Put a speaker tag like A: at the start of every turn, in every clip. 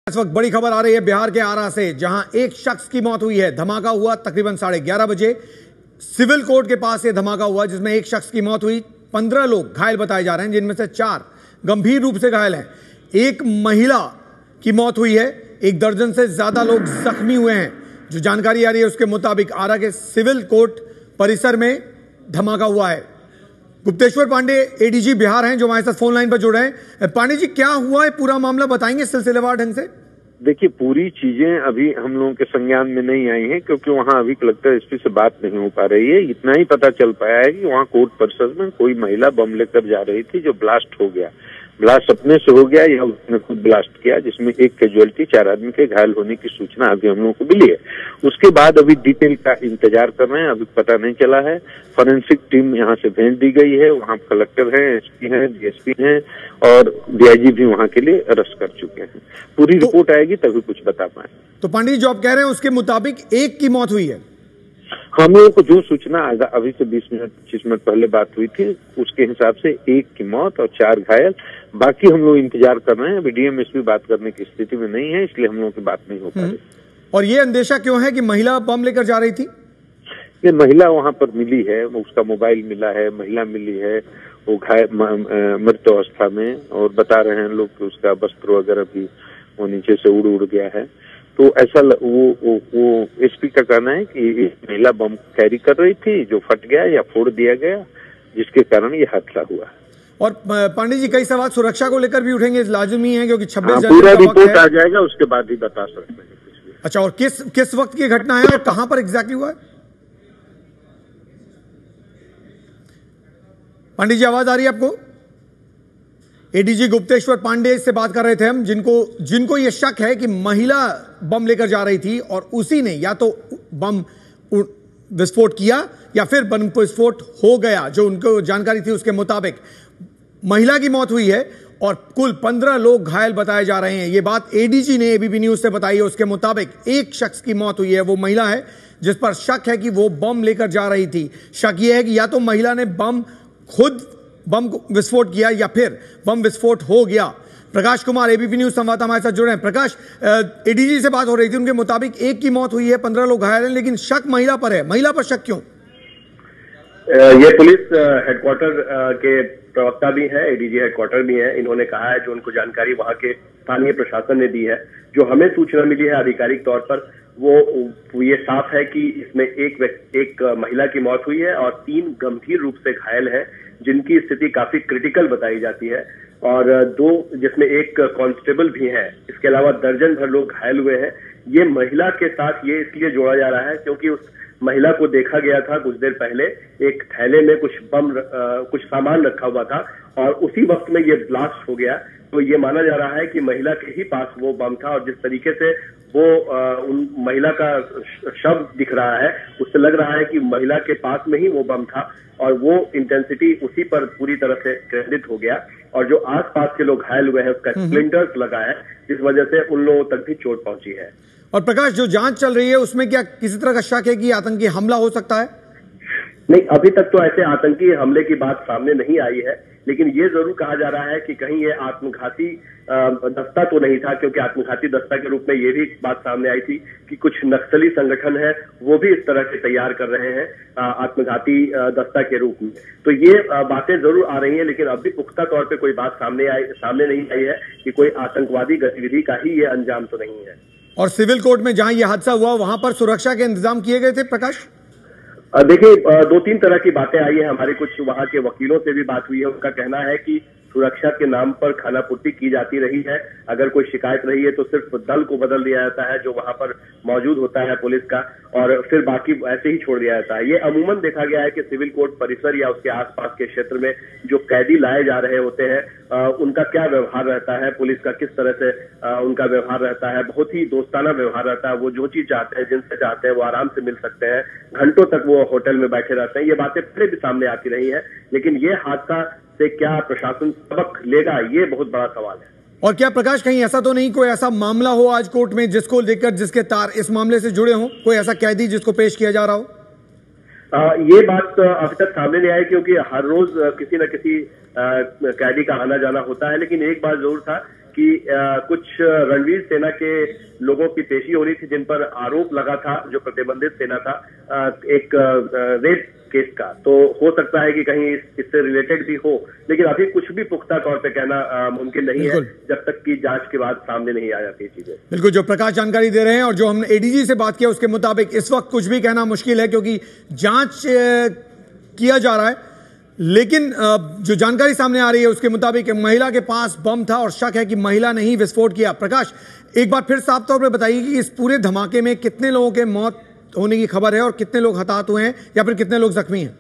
A: इस वक्त बड़ी खबर आ रही है बिहार के आरा से, जहां एक शख्स की मौत हुई है। धमाका हुआ तकरीबन 11:30 बजे सिविल कोर्ट के पास ये धमाका हुआ, जिसमें एक शख्स की मौत हुई। 15 लोग घायल बताए जा रहे हैं, जिनमें से 4 गंभीर रूप से घायल हैं। एक महिला की मौत हुई है, 1 दर्जन से ज्यादा लोग जख्मी हुए हैं। जो जानकारी आ रही है उसके मुताबिक आरा के सिविल कोर्ट परिसर में धमाका हुआ है। गुप्तेश्वर पांडे एडीजी बिहार हैं, जो हमारे साथ फोन लाइन पर जुड़ रहे हैं। पांडे जी, क्या हुआ है, पूरा मामला बताएंगे सिलसिलेवार ढंग से?
B: देखिए, पूरी चीजें अभी हम लोगों के संज्ञान में नहीं आई हैं, क्योंकि वहाँ अभी कलेक्टर एसपी से बात नहीं हो पा रही है। इतना ही पता चल पाया है कि वहाँ कोर्ट परिसर में कोई महिला बम लेकर जा रही थी, जो ब्लास्ट हो गया। ब्लास्ट अपने से हो गया या उसने खुद ब्लास्ट किया, जिसमें एक कैजुअलिटी, 4 आदमी के घायल होने की सूचना अभी हम लोगों को मिली है। उसके बाद अभी डिटेल का इंतजार कर रहे हैं, अभी पता नहीं चला है। फॉरेंसिक टीम यहाँ से भेज दी गई है, वहाँ कलेक्टर हैं, एसपी हैं, डीएसपी हैं और डीआईजी भी वहाँ के लिए अरेस्ट कर चुके हैं। पूरी रिपोर्ट आएगी तभी कुछ बता पाए।
A: तो पंडित जी, जो आप कह रहे हैं उसके मुताबिक एक की मौत हुई है।
B: हम लोगों को जो सूचना अभी से 20 मिनट 25 मिनट पहले बात हुई थी, उसके हिसाब से 1 की मौत और 4 घायल। बाकी हम लोग इंतजार कर रहे हैं। अभी डीएम एसपी बात करने की स्थिति में नहीं है, इसलिए हम लोगों की बात नहीं हो पा रही।
A: और ये अंदेशा क्यों है कि महिला बम लेकर जा रही थी?
B: ये महिला वहां पर मिली है, उसका मोबाइल मिला है, महिला मिली है, वो घायल मृत अवस्था में, और बता रहे हैं लोग कि उसका वस्त्र वगैरह भी वो नीचे से उड़ गया है। तो ऐसा वो एसपी का कहना है कि महिला बम कैरी कर रही थी, जो फट गया या फोड़ दिया गया, जिसके कारण ये हादसा हुआ।
A: और पांडे जी, कई सवाल सुरक्षा को लेकर भी उठेंगे, लाजमी है, क्योंकि 26 जनवरी
B: पूरा रिपोर्ट आ जाएगा, उसके बाद ही बता सकते हैं।
A: अच्छा, और किस वक्त की घटना है और कहां पर एग्जैक्टली हुआ है? पंडित जी, आवाज आ रही है आपको? एडीजी गुप्तेश्वर पांडे से बात कर रहे थे हम, जिनको यह शक है कि महिला बम लेकर जा रही थी और उसी ने या तो बम विस्फोट किया या फिर बम विस्फोट हो गया। जो उनको जानकारी थी उसके मुताबिक महिला की मौत हुई है और कुल 15 लोग घायल बताए जा रहे हैं। यह बात एडीजी ने एबीपी न्यूज से बताई है। उसके मुताबिक एक शख्स की मौत हुई है, वो महिला है, जिस पर शक है कि वो बम लेकर जा रही थी। शक यह है कि या तो महिला ने खुद बम को विस्फोट किया या फिर बम विस्फोट हो गया। प्रकाश कुमार एबीपी न्यूज संवाददाता हमारे साथ जुड़े हैं। प्रकाश, एडीजी से बात हो रही थी, उनके मुताबिक एक की मौत हुई है, 15 लोग घायल हैं, लेकिन शक महिला पर है। महिला पर शक क्यों?
C: ये पुलिस हेडक्वार्टर के प्रवक्ता भी है, एडीजी हेडक्वार्टर भी है। इन्होंने कहा है, जो उनको जानकारी वहां के स्थानीय प्रशासन ने दी है, जो हमें सूचना मिली है आधिकारिक तौर पर, वो ये साफ है कि इसमें एक महिला की मौत हुई है और 3 गंभीर रूप से घायल हैं, जिनकी स्थिति काफी क्रिटिकल बताई जाती है, और 2 जिसमें एक कांस्टेबल भी है। इसके अलावा दर्जन भर लोग घायल हुए हैं। ये महिला के साथ ये इसलिए जोड़ा जा रहा है क्योंकि उस महिला को देखा गया था कुछ देर पहले, एक थैले में कुछ सामान रखा हुआ था और उसी वक्त में ये ब्लास्ट हो गया। तो ये माना जा रहा है कि महिला के ही पास वो बम था, और जिस तरीके से वो उन महिला का शव दिख रहा है, उससे लग रहा है कि महिला के पास में ही वो बम था और वो इंटेंसिटी उसी पर पूरी तरह से केंद्रित हो गया। और जो आसपास के लोग घायल हुए हैं, उसका स्प्लिंटर्स लगा है, जिस वजह से उन लोगों तक भी चोट पहुंची है।
A: और प्रकाश, जो जांच चल रही है उसमें क्या किसी तरह का शक है कि आतंकी हमला हो सकता है?
C: नहीं, अभी तक तो ऐसे आतंकी हमले की बात सामने नहीं आई है, लेकिन ये जरूर कहा जा रहा है कि कहीं ये आत्मघाती दस्ता तो नहीं था, क्योंकि आत्मघाती दस्ता के रूप में ये भी बात सामने आई थी कि कुछ नक्सली संगठन है, वो भी इस तरह से तैयार कर रहे हैं आत्मघाती दस्ता के रूप में। तो ये बातें जरूर आ रही हैं, लेकिन अभी पुख्ता तौर पे कोई बात सामने नहीं आई है कि कोई आतंकवादी गतिविधि का ही ये अंजाम तो नहीं है।
A: और सिविल कोर्ट में जहां यह हादसा हुआ, वहां पर सुरक्षा के इंतजाम किए गए थे? प्रकाश,
C: देखिए, 2-3 तरह की बातें आई हैं। हमारे कुछ वहां के वकीलों से भी बात हुई है। उनका कहना है कि सुरक्षा के नाम पर खानापूर्ति की जाती रही है। अगर कोई शिकायत रही है तो सिर्फ दल को बदल दिया जाता है जो वहां पर मौजूद होता है पुलिस का, और फिर बाकी ऐसे ही छोड़ दिया जाता है। ये अमूमन देखा गया है कि सिविल कोर्ट परिसर या उसके आसपास के क्षेत्र में जो कैदी लाए जा रहे होते हैं, उनका क्या व्यवहार रहता है, पुलिस का किस तरह से उनका व्यवहार रहता है। बहुत ही दोस्ताना व्यवहार रहता है। वो जो चीज चाहते हैं, जिनसे चाहते हैं, वो आराम से मिल सकते हैं। घंटों तक वो होटल में बैठे रहते हैं। ये बातें पहले भी सामने आती रही है, लेकिन ये हादसा से क्या प्रशासन सबक लेगा, ये बहुत बड़ा सवाल है।
A: और क्या प्रकाश, कहीं ऐसा तो नहीं कोई ऐसा मामला हो आज कोर्ट में जिसको लेकर जिसके तार इस मामले से जुड़े हों, कोई ऐसा कैदी जिसको पेश किया जा रहा हो?
C: ये बात अभी तक सामने नहीं आई, क्योंकि हर रोज किसी न किसी कैदी का आना जाना होता है। लेकिन एक बात जरूर था कि कुछ रणवीर सेना के लोगों की पेशी हो रही थी जिन पर आरोप लगा था, जो प्रतिबंधित सेना था, एक रेप केस का। तो हो सकता है कि कहीं इससे रिलेटेड भी हो, लेकिन अभी कुछ भी पुख्ता तौर पे कहना मुमकिन नहीं है जब तक कि जांच के बाद सामने नहीं आ जाती चीजें। बिल्कुल,
A: जो प्रकाश जानकारी दे रहे हैं और जो हमने एडीजी से बात किया उसके मुताबिक इस वक्त कुछ भी कहना मुश्किल है, क्योंकि जांच किया जा रहा है। लेकिन जो जानकारी सामने आ रही है उसके मुताबिक महिला के पास बम था और शक है कि महिला ने ही विस्फोट किया। प्रकाश, एक बार फिर साफ तौर पर बताइए कि इस पूरे धमाके में कितने लोगों के मौत होने की खबर है और कितने लोग हताहत हुए हैं या फिर कितने लोग जख्मी हैं?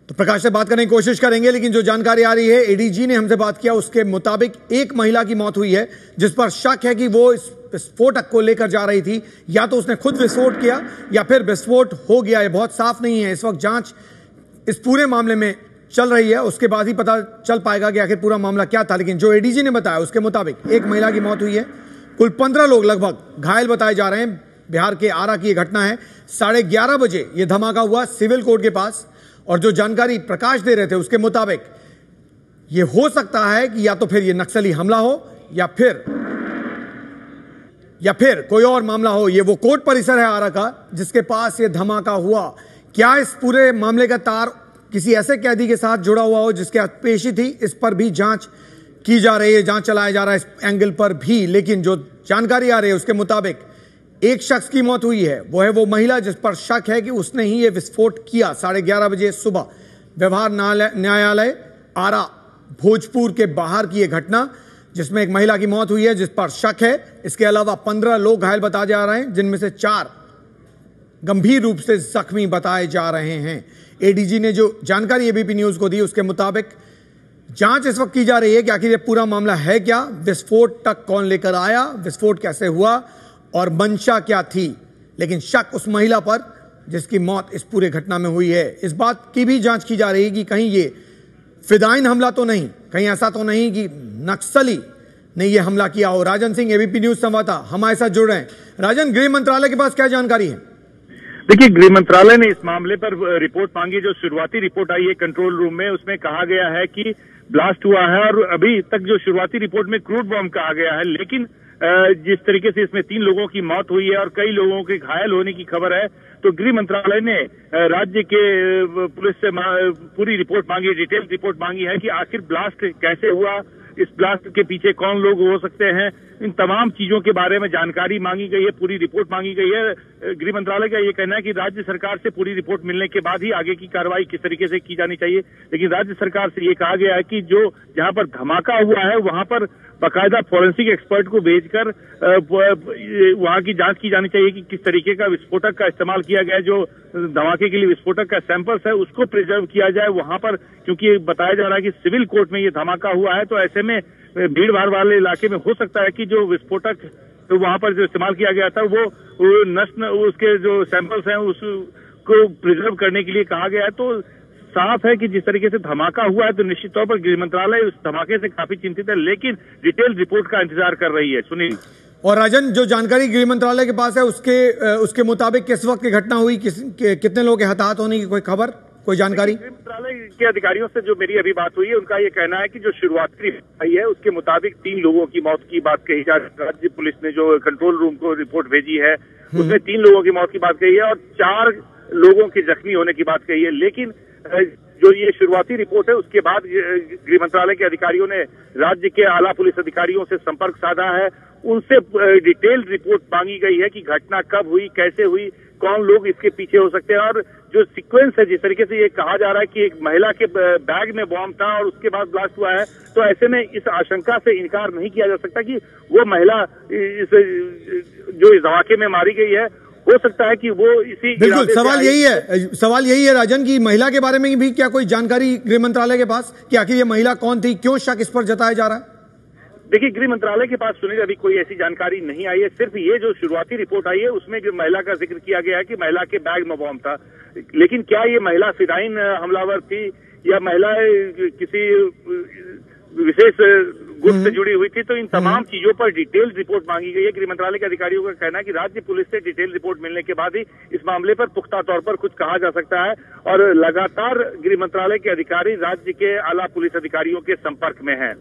A: तो प्रकाश से बात करने की कोशिश करेंगे, लेकिन जो जानकारी आ रही है एडीजी ने हमसे बात किया उसके मुताबिक एक महिला की मौत हुई है जिस पर शक है कि वो इस विस्फोटक को लेकर जा रही थी, या तो उसने खुद विस्फोट किया या फिर विस्फोट हो गया। ये बहुत साफ नहीं है। इस वक्त जांच इस पूरे मामले में चल रही है, उसके बाद ही पता चल पाएगा कि आखिर पूरा मामला क्या था। लेकिन जो एडीजी ने बताया उसके मुताबिक एक महिला की मौत हुई है, कुल 15 लोग लगभग घायल बताए जा रहे हैं। बिहार के आरा की यह घटना है। 11:30 बजे यह धमाका हुआ सिविल कोर्ट के पास, और जो जानकारी प्रकाश दे रहे थे उसके मुताबिक यह हो सकता है कि या तो फिर यह नक्सली हमला हो या फिर कोई और मामला हो। यह वो कोर्ट परिसर है आरा का जिसके पास यह धमाका हुआ। क्या इस पूरे मामले का तार किसी ऐसे कैदी के साथ जुड़ा हुआ हो जिसके हाथ पेशी थी, इस पर भी जांच की जा रही है, जांच चलाया जा रहा है इस एंगल पर भी। लेकिन जो जानकारी आ रही है उसके मुताबिक एक शख्स की मौत हुई है, वो है वो महिला जिस पर शक है कि उसने ही ये विस्फोट किया। 11:30 बजे सुबह व्यवहार न्यायालय आरा भोजपुर के बाहर की यह घटना जिसमें एक महिला की मौत हुई है जिस पर शक है। इसके अलावा 15 लोग घायल बताए जा रहे हैं, जिनमें से 4 गंभीर रूप से जख्मी बताए जा रहे हैं। एडीजी ने जो जानकारी एबीपी न्यूज को दी उसके मुताबिक जांच इस वक्त की जा रही है कि आखिर ये पूरा मामला है क्या, विस्फोट तक कौन लेकर आया, विस्फोट कैसे हुआ और मंशा क्या थी। लेकिन शक उस महिला पर जिसकी मौत इस पूरे घटना में हुई है। इस बात की भी जांच की जा रही है कि कहीं ये फिदाइन हमला तो नहीं, कहीं ऐसा तो नहीं कि नक्सली ने यह हमला किया हो। राजन सिंह एबीपी न्यूज संवाददाता हमारे साथ जुड़ रहे हैं। राजन, गृह मंत्रालय के पास क्या जानकारी है?
D: देखिए, गृह मंत्रालय ने इस मामले पर रिपोर्ट मांगी। जो शुरुआती रिपोर्ट आई है कंट्रोल रूम में, उसमें कहा गया है कि ब्लास्ट हुआ है, और अभी तक जो शुरुआती रिपोर्ट में क्रूड बम कहा गया है। लेकिन जिस तरीके से इसमें 3 लोगों की मौत हुई है और कई लोगों के घायल होने की खबर है, तो गृह मंत्रालय ने राज्य के पुलिस से पूरी रिपोर्ट मांगी, डिटेल रिपोर्ट मांगी है कि आखिर ब्लास्ट कैसे हुआ, इस ब्लास्ट के पीछे कौन लोग हो सकते हैं। इन तमाम चीजों के बारे में जानकारी मांगी गई है, पूरी रिपोर्ट मांगी गई है। गृह मंत्रालय का ये कहना है कि राज्य सरकार से पूरी रिपोर्ट मिलने के बाद ही आगे की कार्रवाई किस तरीके से की जानी चाहिए। लेकिन राज्य सरकार से ये कहा गया है कि जो जहां पर धमाका हुआ है वहां पर बाकायदा फॉरेंसिक एक्सपर्ट को भेजकर वहां की जांच की जानी चाहिए कि किस तरीके का विस्फोटक का इस्तेमाल किया गया। जो धमाके के लिए विस्फोटक का सैंपल्स है उसको प्रिजर्व किया जाए वहां पर, क्योंकि बताया जा रहा है कि सिविल कोर्ट में ये धमाका हुआ है। तो ऐसे में भीड़ भाड़ वाले इलाके में हो सकता है कि जो विस्फोटक तो वहां पर जो इस्तेमाल किया गया था वो उसके जो सैंपल्स हैं उसको प्रिजर्व करने के लिए कहा गया है। तो साफ है कि जिस तरीके से धमाका हुआ है तो निश्चित तौर पर गृह मंत्रालय उस धमाके से काफी चिंतित है, लेकिन डिटेल रिपोर्ट का इंतजार कर रही है। सुनील
A: और राजन, जो जानकारी गृह मंत्रालय के पास है उसके मुताबिक किस वक्त की घटना हुई, कितने लोग के हताहत होने की कोई खबर, कोई जानकारी?
D: गृह मंत्रालय के अधिकारियों से जो मेरी अभी बात हुई है उनका ये कहना है कि जो शुरुआती रिपोर्ट आई है उसके मुताबिक 3 लोगों की मौत की बात कही जा रही है। राज्य पुलिस ने जो कंट्रोल रूम को रिपोर्ट भेजी है उसमें 3 लोगों की मौत की बात कही है और 4 लोगों के जख्मी होने की बात कही है। लेकिन जो ये शुरुआती रिपोर्ट है उसके बाद गृह मंत्रालय के अधिकारियों ने राज्य के आला पुलिस अधिकारियों से संपर्क साधा है, उनसे डिटेल रिपोर्ट मांगी गई है कि घटना कब हुई, कैसे हुई, कौन लोग इसके पीछे हो सकते हैं। और जो सीक्वेंस है, जिस तरीके से ये कहा जा रहा है कि एक महिला के बैग में बॉम्ब था और उसके बाद ब्लास्ट हुआ है, तो ऐसे में इस आशंका से इनकार नहीं किया जा सकता कि वो महिला जो इस धमाके में मारी गई है, हो सकता है कि वो इसी
A: बिल्कुल सवाल यही है राजन की महिला के बारे में भी क्या कोई जानकारी गृह मंत्रालय के पास कि आखिर ये महिला कौन थी, क्यों शक इस पर जताया जा रहा है?
D: देखिए, गृह मंत्रालय के पास सुनील अभी कोई ऐसी जानकारी नहीं आई है। सिर्फ ये जो शुरुआती रिपोर्ट आई है उसमें जो महिला का जिक्र किया गया है कि महिला के बैग में बॉम्ब था। लेकिन क्या ये महिला फिदाइन हमलावर थी या महिला किसी विशेष गुट से जुड़ी हुई थी। तो इन तमाम चीजों पर डिटेल रिपोर्ट मांगी गई है। गृह मंत्रालय के अधिकारियों का कहना है कि राज्य पुलिस से डिटेल रिपोर्ट मिलने के बाद ही इस मामले पर पुख्ता तौर पर कुछ कहा जा सकता है। और लगातार गृह मंत्रालय के अधिकारी राज्य के आला पुलिस अधिकारियों के संपर्क में हैं।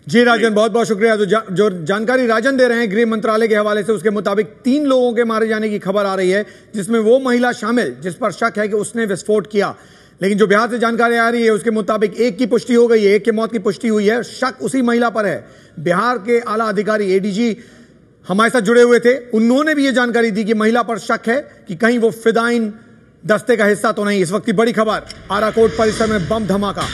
A: जी राजन, बहुत बहुत शुक्रिया। जो जानकारी राजन दे रहे हैं गृह मंत्रालय के हवाले से, उसके मुताबिक 3 लोगों के मारे जाने की खबर आ रही है, जिसमें वो महिला शामिल जिस पर शक है कि उसने विस्फोट किया। लेकिन जो बिहार से जानकारी आ रही है उसके मुताबिक एक की पुष्टि हो गई है, एक की मौत की पुष्टि हुई है। शक उसी महिला पर है। बिहार के आला अधिकारी एडीजी हमारे साथ जुड़े हुए थे, उन्होंने भी ये जानकारी दी कि महिला पर शक है कि कहीं वो फिदाइन दस्ते का हिस्सा तो नहीं। इस वक्त की बड़ी खबर, आरा कोर्ट परिसर में बम धमाका।